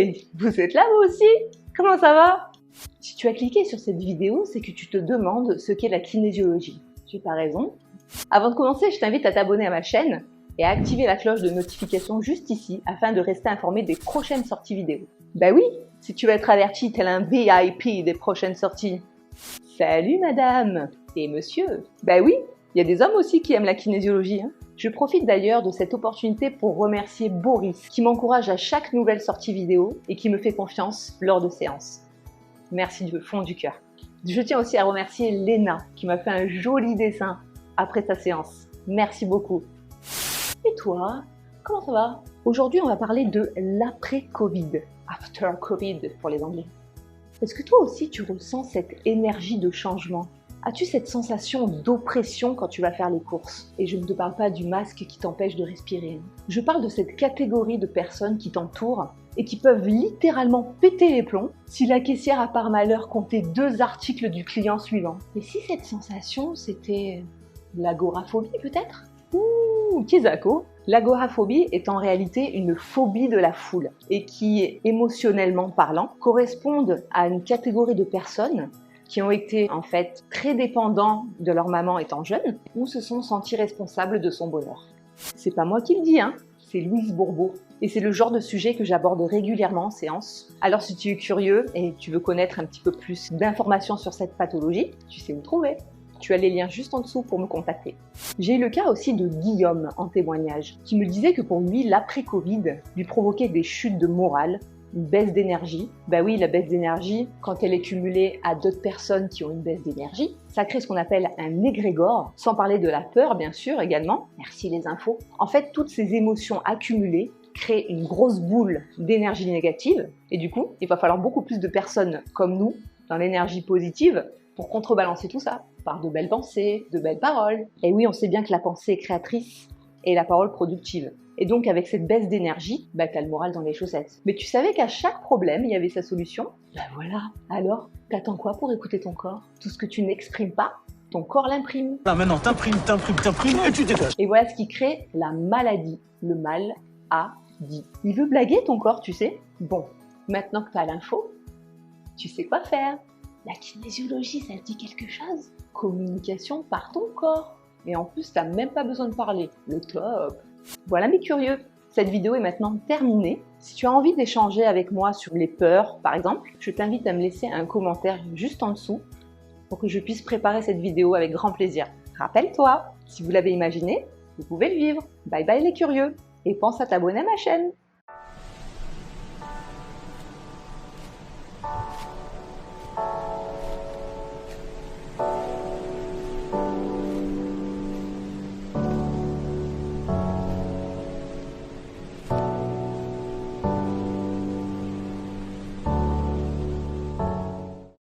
Hey, vous êtes là vous aussi? Comment ça va? Si tu as cliqué sur cette vidéo, c'est que tu te demandes ce qu'est la kinésiologie. Tu n'as pas raison. Avant de commencer, je t'invite à t'abonner à ma chaîne et à activer la cloche de notification juste ici afin de rester informé des prochaines sorties vidéo. Bah oui, si tu veux être averti tel un VIP des prochaines sorties. Salut madame et monsieur. Bah oui, il y a des hommes aussi qui aiment la kinésiologie. Je profite d'ailleurs de cette opportunité pour remercier Boris qui m'encourage à chaque nouvelle sortie vidéo et qui me fait confiance lors de séances. Merci du fond du cœur. Je tiens aussi à remercier Léna qui m'a fait un joli dessin après sa séance. Merci beaucoup. Et toi, comment ça va? Aujourd'hui, on va parler de l'après-Covid. After Covid pour les Anglais. Est-ce que toi aussi tu ressens cette énergie de changement? As-tu cette sensation d'oppression quand tu vas faire les courses? Et je ne te parle pas du masque qui t'empêche de respirer. Je parle de cette catégorie de personnes qui t'entourent et qui peuvent littéralement péter les plombs si la caissière a par malheur compté 2 articles du client suivant. Et si cette sensation c'était l'agoraphobie peut-être? Ouh, Kizako. L'agoraphobie est en réalité une phobie de la foule et qui, émotionnellement parlant, correspondent à une catégorie de personnes qui ont été en fait très dépendants de leur maman étant jeunes ou se sont sentis responsables de son bonheur. C'est pas moi qui le dis, c'est Louise Bourbeau. Et c'est le genre de sujet que j'aborde régulièrement en séance. Alors si tu es curieux et tu veux connaître un petit peu plus d'informations sur cette pathologie, tu sais où me trouver. Tu as les liens juste en dessous pour me contacter. J'ai eu le cas aussi de Guillaume en témoignage, qui me disait que pour lui, l'après-Covid lui provoquait des chutes de morale, une baisse d'énergie. Bah oui, la baisse d'énergie, quand elle est cumulée à d'autres personnes qui ont une baisse d'énergie, ça crée ce qu'on appelle un égrégore, sans parler de la peur bien sûr également. Merci les infos. En fait, toutes ces émotions accumulées créent une grosse boule d'énergie négative, et du coup, il va falloir beaucoup plus de personnes comme nous, dans l'énergie positive, pour contrebalancer tout ça, par de belles pensées, de belles paroles. Et oui, on sait bien que la pensée est créatrice et la parole productive. Et donc avec cette baisse d'énergie, t'as le moral dans les chaussettes. Mais tu savais qu'à chaque problème, il y avait sa solution? Voilà. Alors, t'attends quoi pour écouter ton corps? Tout ce que tu n'exprimes pas, ton corps l'imprime. Là maintenant, t'imprimes et tu dégages. Et voilà ce qui crée la maladie. Le mal a dit. Il veut blaguer ton corps, tu sais? Bon, maintenant que t'as l'info, tu sais quoi faire. La kinésiologie, ça te dit quelque chose? Communication par ton corps. Et en plus, t'as même pas besoin de parler. Le top! Voilà mes curieux, cette vidéo est maintenant terminée. Si tu as envie d'échanger avec moi sur les peurs, par exemple, je t'invite à me laisser un commentaire juste en dessous pour que je puisse préparer cette vidéo avec grand plaisir. Rappelle-toi, si vous l'avez imaginé, vous pouvez le vivre. Bye bye les curieux et pense à t'abonner à ma chaîne.